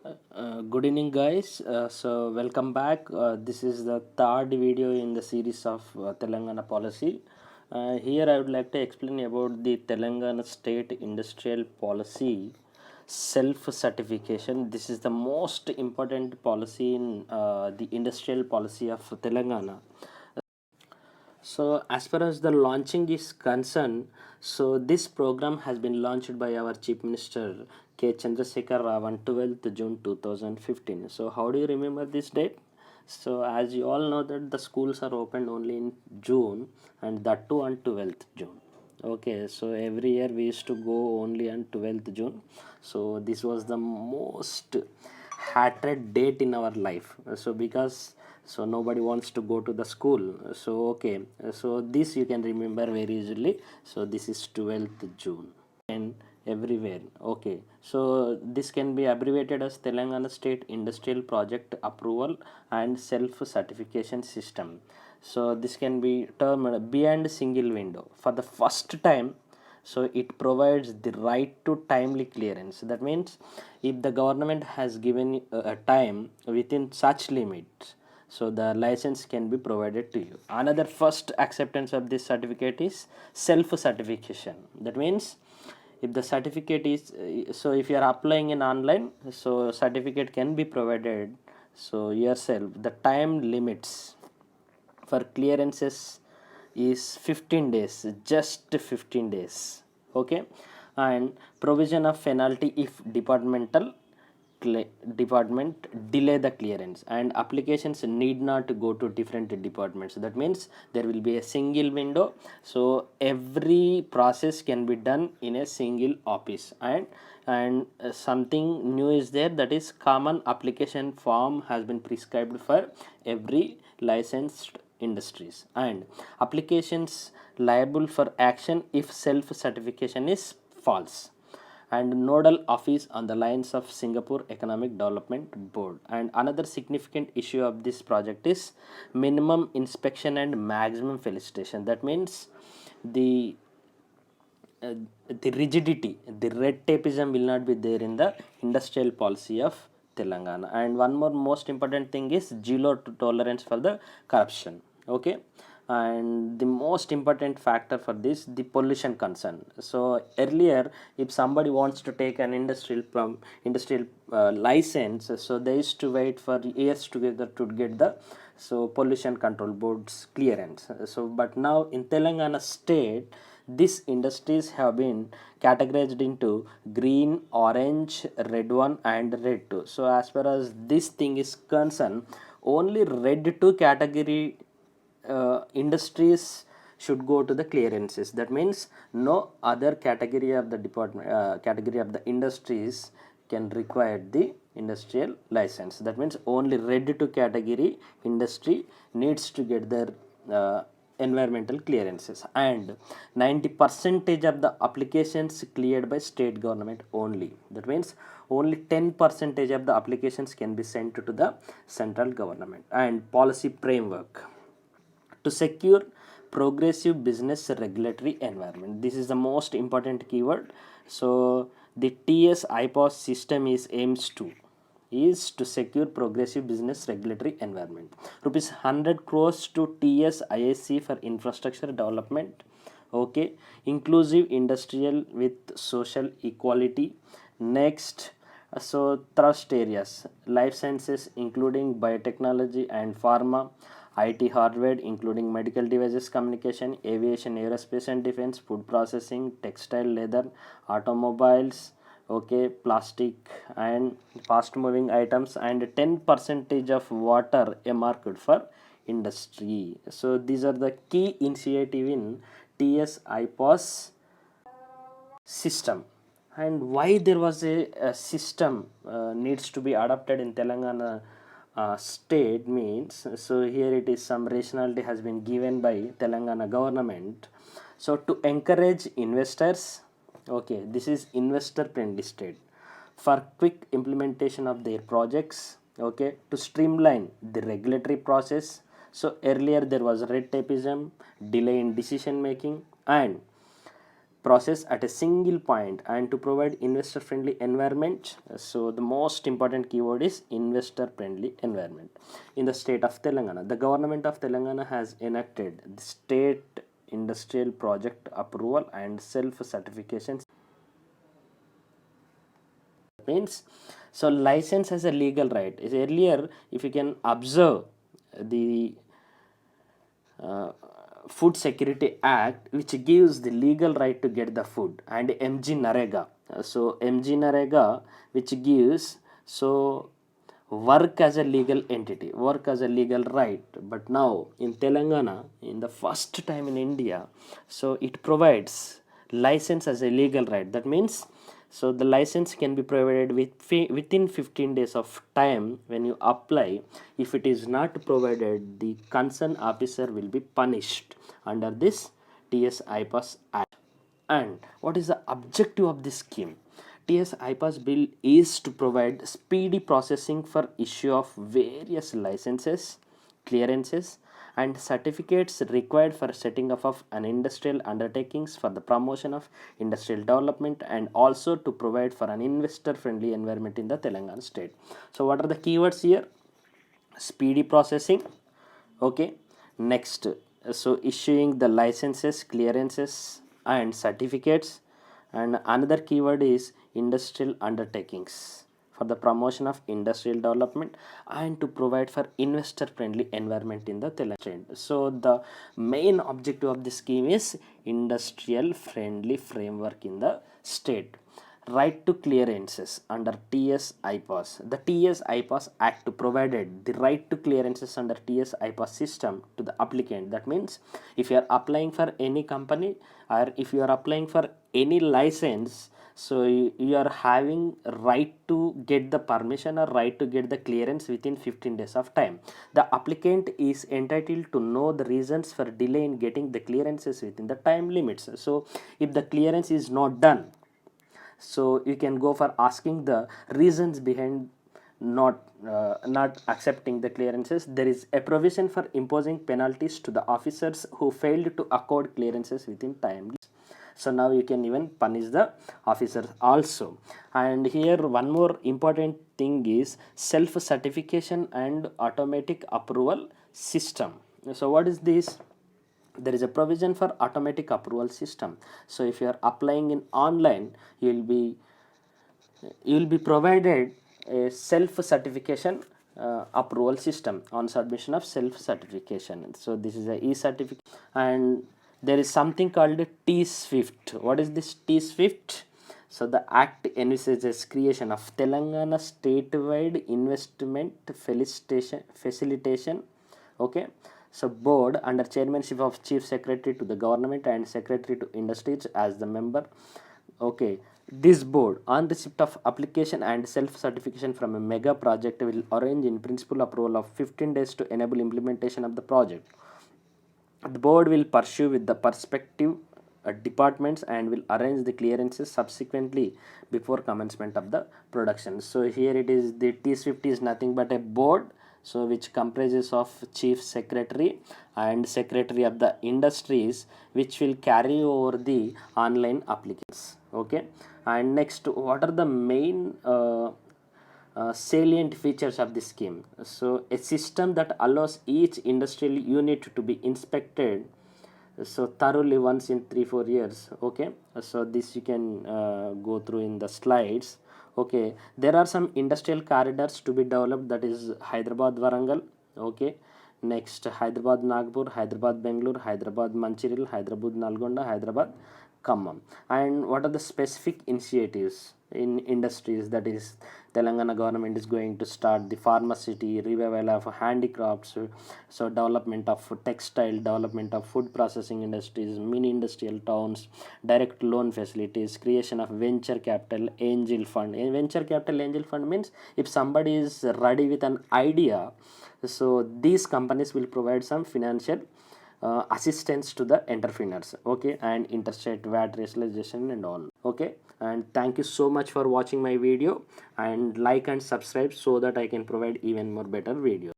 Good evening, guys. Welcome back. This is the third video in the series of Telangana policy. Here, I would like to explain about the Telangana State Industrial Policy self certification. This is the most important policy in the industrial policy of Telangana. So, as far as the launching is concerned, so this program has been launched by our Chief Minister K. Chandrasekhar Rao on 12th June 2015. So, how do you remember this date? So, as you all know that the schools are opened only in June, and that too on 12th June. Okay, so every year we used to go only on 12th June. So, this was the most hated date in our life. So, because nobody wants to go to the school. So okay, so this you can remember very easily. So this is 12th June and everywhere. Okay, so this can be abbreviated as Telangana State Industrial Project Approval and Self Certification System. So this can be termed beyond single window. For the first time, so it provides the right to timely clearance. That means if the government has given a time within such limits, so the license can be provided to you. Another first acceptance of this certificate is self certification. That means if the certificate is so if you are applying in online, so certificate can be provided so yourself. The time limits for clearances is 15 days, just 15 days. Okay, and provision of penalty if department delay the clearance, and applications need not go to different departments. That means there will be a single window, so every process can be done in a single office. And something new is there, that is common application form has been prescribed for every licensed industries, and applications liable for action if self certification is false, and nodal office on the lines of Singapore Economic Development Board. And another significant issue of this project is minimum inspection and maximum felicitation. That means the uh, the rigidity, the red tapeism will not be there in the industrial policy of Telangana. And one more most important thing is zero tolerance for the corruption. Okay, and the most important factor for this, the pollution concern. So earlier, if somebody wants to take an industrial license, so they used to wait for years together to get the pollution control board's clearance. So but now in Telangana state, these industries have been categorized into green, orange, red 1 and red 2. So as far as this thing is concerned, only red 2 category industries should go to the clearances. That means no other category of the category of the industries can require the industrial license. That means only red 2 category industry needs to get their environmental clearances, and 90 percentage of the applications cleared by state government only. That means only 10 percentage of the applications can be sent to the central government. And policy framework to secure progressive business regulatory environment, this is the most important keyword. So the TS-iPASS system is to secure progressive business regulatory environment. Rupees 100 crores to TS-ISC for infrastructure development. Okay, inclusive industrial with social equality. Next, thrust areas: life sciences including biotechnology and pharma, IT hardware including medical devices, communication, aviation, aerospace and defense, food processing, textile, leather, automobiles, okay, plastic and fast moving items, and 10 percentage of water earmarked for industry. So these are the key initiative in TS-iPASS system. And why there was a system needs to be adopted in Telangana state means, so here it is, some rationality has been given by Telangana government. So to encourage investors, okay, this is investor friendly state, for quick implementation of their projects. Okay, to streamline the regulatory process. So earlier there was red tapeism, delay in decision making, and process at a single point and to provide investor friendly environment. So the most important keyword is investor friendly environment. In the state of Telangana, the government of Telangana has enacted the state industrial project approval and self certification. Means, so license has a legal right. Is earlier, if you can observe the uh, Food Security Act, which gives the legal right to get the food, and MG Narega. So MG Narega, which gives so work as a legal entity, work as a legal right. But now in Telangana, in the first time in India, so it provides license as a legal right. That means, so the license can be provided within 15 days of time when you apply. If it is not provided, the concerned officer will be punished under this TS-iPASS Act. And what is the objective of this scheme? TS-iPASS bill is to provide speedy processing for issue of various licenses, clearances, and certificates required for setting up of an industrial undertakings for the promotion of industrial development, and also to provide for an investor friendly environment in the Telangana state. So what are the keywords here? Speedy processing, okay. Next, so issuing the licenses, clearances, and certificates. And another keyword is industrial undertakings for the promotion of industrial development and to provide for investor friendly environment in the Telangana state. So the main objective of this scheme is industrial friendly framework in the state. Right to clearances under TS-iPASS. The TS-iPASS Act provided the right to clearances under TS-iPASS system to the applicant. That means if you are applying for any company or if you are applying for any license, so you are having right to get the permission or right to get the clearance within 15 days of time. The applicant is entitled to know the reasons for delay in getting the clearances within the time limits. So if the clearance is not done, so you can go for asking the reasons behind not accepting the clearances. There is a provision for imposing penalties to the officers who failed to accord clearances within time. So now you can even punish the officers also. And here one more important thing is self certification and automatic approval system. So what is this? There is a provision for automatic approval system. So if you are applying in online, you will be provided a self certification approval system on submission of self certification. So this is a e-certificate. And there is something called T-SWIFT. What is this T-SWIFT? So the act envisages creation of Telangana statewide investment facilitation, okay. So board under chairmanship of chief secretary to the government and secretary to industries as the member, okay. This board on receipt of application and self certification from a mega project will arrange in principle approval of 15 days to enable implementation of the project. The board will pursue with the perspective departments and will arrange the clearances subsequently before commencement of the production. So here it is, the T-SWIFT is nothing but a board, so which comprises of chief secretary and secretary of the industries, which will carry over the online applications, okay. And next, what are the main salient features of this scheme? So a system that allows each industrial unit to be inspected so thoroughly once in 3-4 years, okay. So this you can go through in the slides, okay. There are some industrial corridors to be developed, that is Hyderabad Warangal, okay. Next, Hyderabad Nagpur, Hyderabad Bangalore, Hyderabad Mancherial, Hyderabad Nalgonda, Hyderabad Khammam. And what are the specific initiatives in industries? That is, Telangana government is going to start the pharmacy, revival of handicrafts, so development of textile, development of food processing industries, mini industrial towns, direct loan facilities, creation of venture capital angel fund. A venture capital angel fund means if somebody is ready with an idea, so these companies will provide some financial assistance to the entrepreneurs, okay. And interstate VAT rationalization and all, okay. And thank you so much for watching my video, and like and subscribe so that I can provide even more better videos.